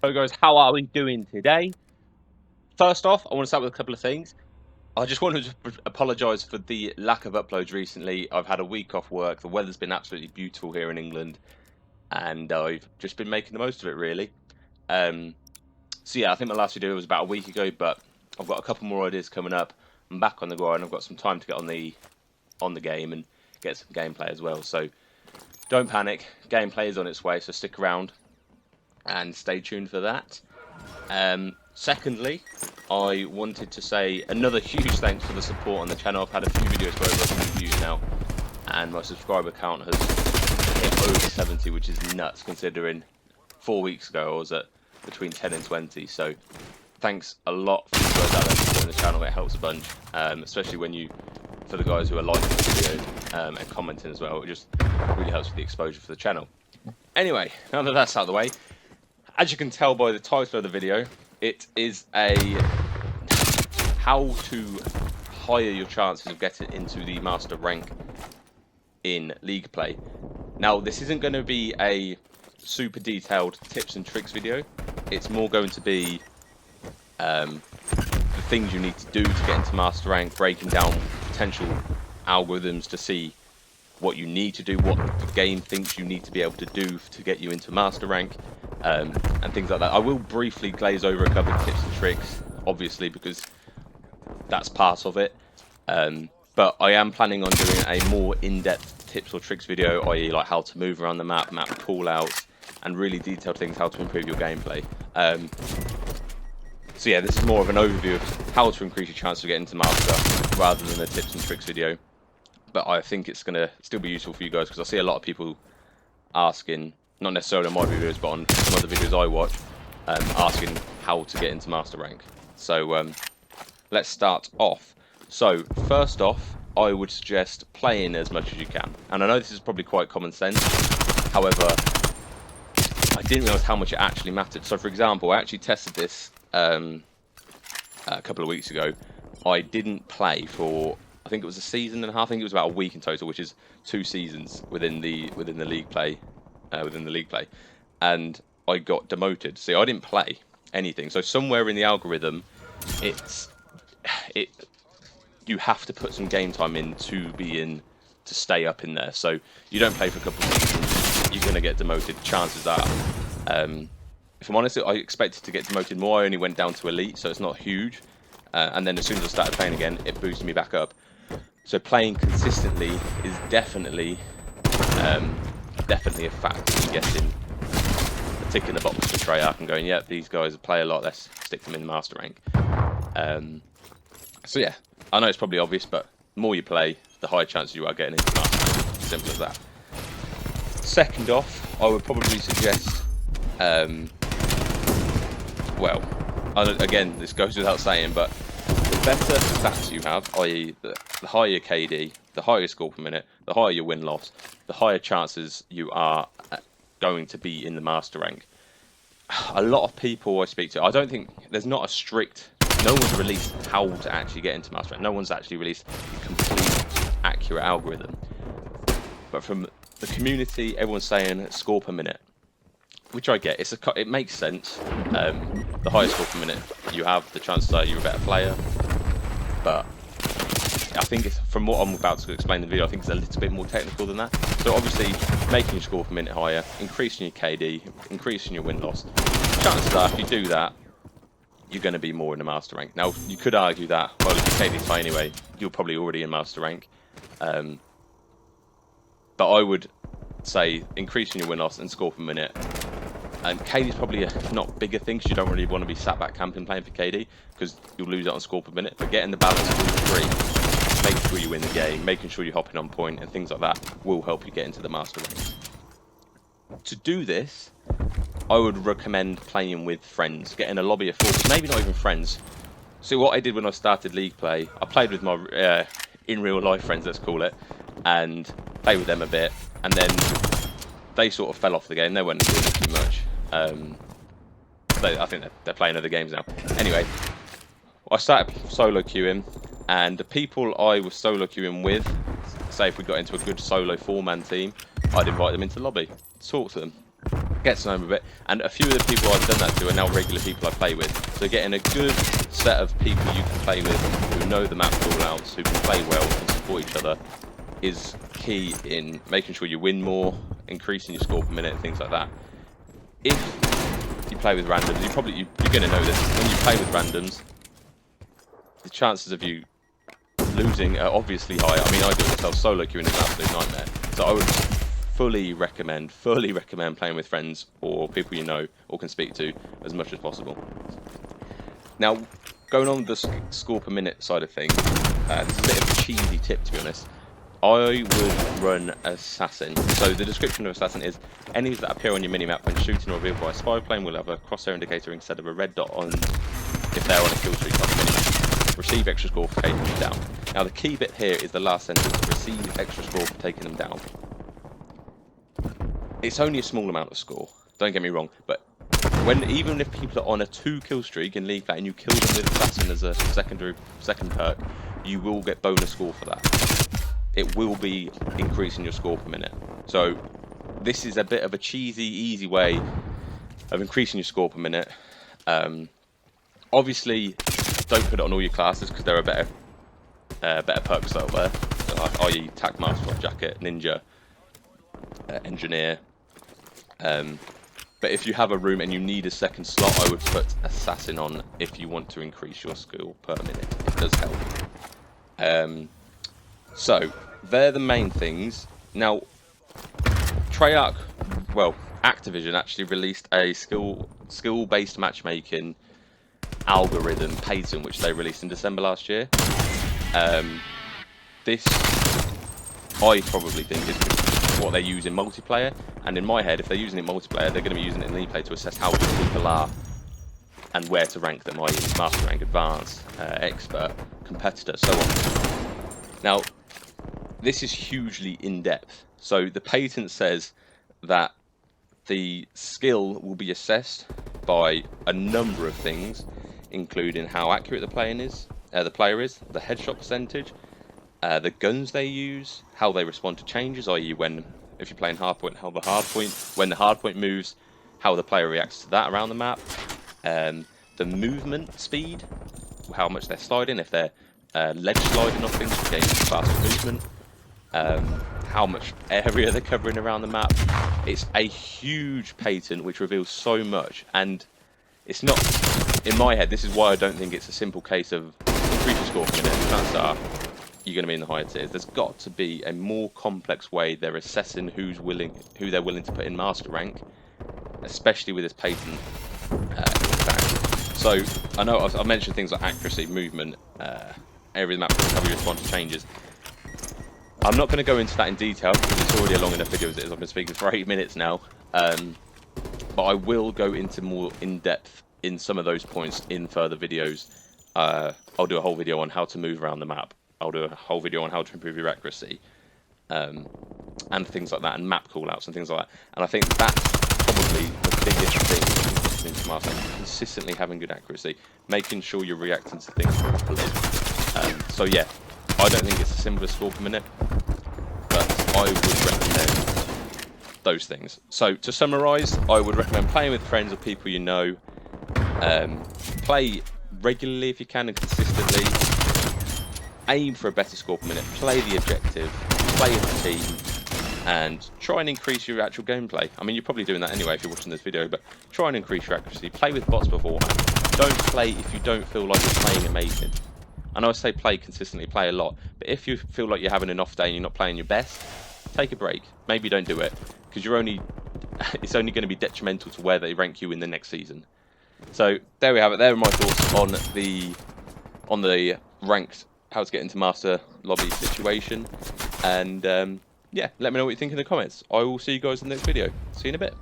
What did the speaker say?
So guys, how are we doing today? First off, I want to start with a couple of things. I just wanted to apologise for the lack of uploads recently. I've had a week off work. The weather's been absolutely beautiful here in England, and I've just been making the most of it, really. So yeah, I think my last video was about a week ago, but I've got a couple more ideas coming up. I'm back on the grind. I've got some time to get on the game and get some gameplay as well. So don't panic. Gameplay is on its way, so stick around and stay tuned for that. Secondly, I wanted to say another huge thanks for the support on the channel. I've had a few videos go over 100 views now, and my subscriber count has hit over 70, which is nuts considering 4 weeks ago I was at between 10 and 20. So thanks a lot for you guys out there supporting the channel. It helps a bunch, especially for the guys who are liking the video and commenting as well. It just really helps with the exposure for the channel. Anyway, now that that's out of the way, as you can tell by the title of the video, it is a how to higher your chances of getting into the master rank in League Play. Now, this isn't going to be a super detailed tips and tricks video. It's more going to be the things you need to do to get into master rank, breaking down potential algorithms to see what you need to do, what the game thinks you need to be able to do to get you into master rank, and things like that. I will briefly glaze over a couple of tips and tricks, obviously, because that's part of it. But I am planning on doing a more in-depth tips or tricks video, i.e. like how to move around the map call outs, and really detailed things, how to improve your gameplay. So yeah, this is more of an overview of how to increase your chance of getting to master, rather than a tips and tricks video. But I think it's going to still be useful for you guys, because I see a lot of people asking, not necessarily on my videos, but on some other videos I watch, asking how to get into master rank. So let's start off. So first off, I would suggest playing as much as you can. And I know this is probably quite common sense. However, I didn't realise how much it actually mattered. So for example, I actually tested this a couple of weeks ago. I didn't play for, I think it was a season and a half. I think it was about a week in total, which is 2 seasons within the league play, and I got demoted. See, I didn't play anything. So somewhere in the algorithm, you have to put some game time in to stay up in there. So you don't play for a couple of seasons, you're gonna get demoted. Chances are, if I'm honest, I expected to get demoted more. I only went down to elite, so it's not huge. And then as soon as I started playing again, it boosted me back up. So playing consistently is definitely a factor in getting a tick in the box for Treyarch and going, yeah, these guys play a lot, let's stick them in the master rank. So yeah, I know it's probably obvious, but the more you play, the higher chance you are getting into master rank. Simple as that. Second off, I would probably suggest, well, again, this goes without saying, but the better stats you have, i.e. the higher your KD, the higher your score per minute, the higher your win-loss, the higher chances you are going to be in the master rank. A lot of people I speak to, I don't think, there's not a strict, no one's released how to actually get into master rank. No one's actually released a complete, accurate algorithm. But from the community, everyone's saying score per minute, which I get. It makes sense. The higher score per minute you have, the chances are you're a better player. But I think it's, from what I'm about to explain in the video, I think it's a little bit more technical than that. So obviously, making your score per minute higher, increasing your KD, increasing your win-loss. Chances are, if you do that, you're going to be more in the master rank. Now, you could argue that, well, if your KD's high anyway, you're probably already in master rank. But I would say increasing your win-loss and score per minute. And KD's probably a not bigger thing, because you don't really want to be sat back camping playing for KD, because you'll lose out on score per minute. But getting the balance of all three, making sure you win the game, making sure you're hopping on point, and things like that will help you get into the master rank. To do this, I would recommend playing with friends, getting a lobby of 4, maybe not even friends. So what I did when I started League Play, I played with my in real life friends, let's call it, and played with them a bit, and then they sort of fell off the game. They weren't doing it too much. I think they're playing other games now. Anyway, I started solo queuing, and the people I was solo queuing with, say if we got into a good solo 4-man team, I'd invite them into the lobby, talk to them. get to know them a bit. And a few of the people I've done that to are now regular people I play with. So getting a good set of people you can play with who know the map callouts, who can play well, and support each other is key in making sure you win more, increasing your score per minute, things like that. If you play with randoms, you're going to know this. When you play with randoms, the chances of you losing are obviously high. I mean, I do it myself. Solo queuing is an absolute nightmare. So I would fully recommend playing with friends or people you know or can speak to as much as possible. Now, going on the score per minute side of things, this is a bit of a cheesy tip, to be honest. I would run Assassin. So the description of Assassin is enemies that appear on your minimap when shooting or revealed by a spy plane will have a crosshair indicator instead of a red dot on if they're on a kill streak on the minimap. Receive extra score for taking them down. Now the key bit here is the last sentence, receive extra score for taking them down. It's only a small amount of score, don't get me wrong, but even if people are on a 2 kill streak in League Play and you kill them with Assassin as a second perk, you will get bonus score for that. It will be increasing your score per minute. So this is a bit of a cheesy, easy way of increasing your score per minute. Obviously, don't put it on all your classes because there are better perks out there, i.e. Tac Master, Jacket, Ninja, Engineer. But if you have a room and you need a second slot, I would put Assassin on if you want to increase your skill per minute. It does help. So, they're the main things. Now, Treyarch, well, Activision actually released a skill-based matchmaking algorithm patent, which they released in December last year. This, I probably think, is what they use in multiplayer. And in my head, if they're using it in multiplayer, they're going to be using it in League Play to assess how good people are and where to rank them, i.e. Master Rank, Advanced, Expert, Competitor, so on. Now, this is hugely in-depth. So the patent says that the skill will be assessed by a number of things, including how accurate the player is, the headshot percentage, the guns they use, how they respond to changes, i.e. if you're playing hardpoint, when the hardpoint moves, how the player reacts to that around the map, the movement speed, how much they're sliding, if they're ledge sliding off things to gain faster movement, how much area they're covering around the map. It's a huge patent which reveals so much, and it's not, in my head, this is why I don't think it's a simple case of increase your score per minute. Chances are you're going to be in the higher tiers. There's got to be a more complex way they're assessing who they're willing to put in Master Rank, especially with this patent. So I know I've mentioned things like accuracy, movement, area of the map, how you respond to changes. I'm not going to go into that in detail because it's already a long enough video as it is. I've been speaking for 8 minutes now, but I will go into more in depth in some of those points in further videos. I'll do a whole video on how to move around the map. I'll do a whole video on how to improve your accuracy, and things like that, and map callouts and things like that. And I think that's probably the biggest thing in Master Rank, consistently having good accuracy, making sure you're reacting to things properly. So yeah, I don't think it's a similar score per minute, but I would recommend those things. So to summarise, I would recommend playing with friends or people you know. Play regularly if you can and consistently. Aim for a better score per minute. Play the objective. Play as a team. And try and increase your actual gameplay. I mean, you're probably doing that anyway if you're watching this video, but try and increase your accuracy. Play with bots beforehand. Don't play if you don't feel like you're playing amazing. I know I say play consistently, play a lot, but if you feel like you're having an off day and you're not playing your best, take a break. Maybe don't do it, because it's only going to be detrimental to where they rank you in the next season. So there we have it. There are my thoughts on the ranked, how to get into Master Lobby situation. And yeah, let me know what you think in the comments. I will see you guys in the next video. See you in a bit.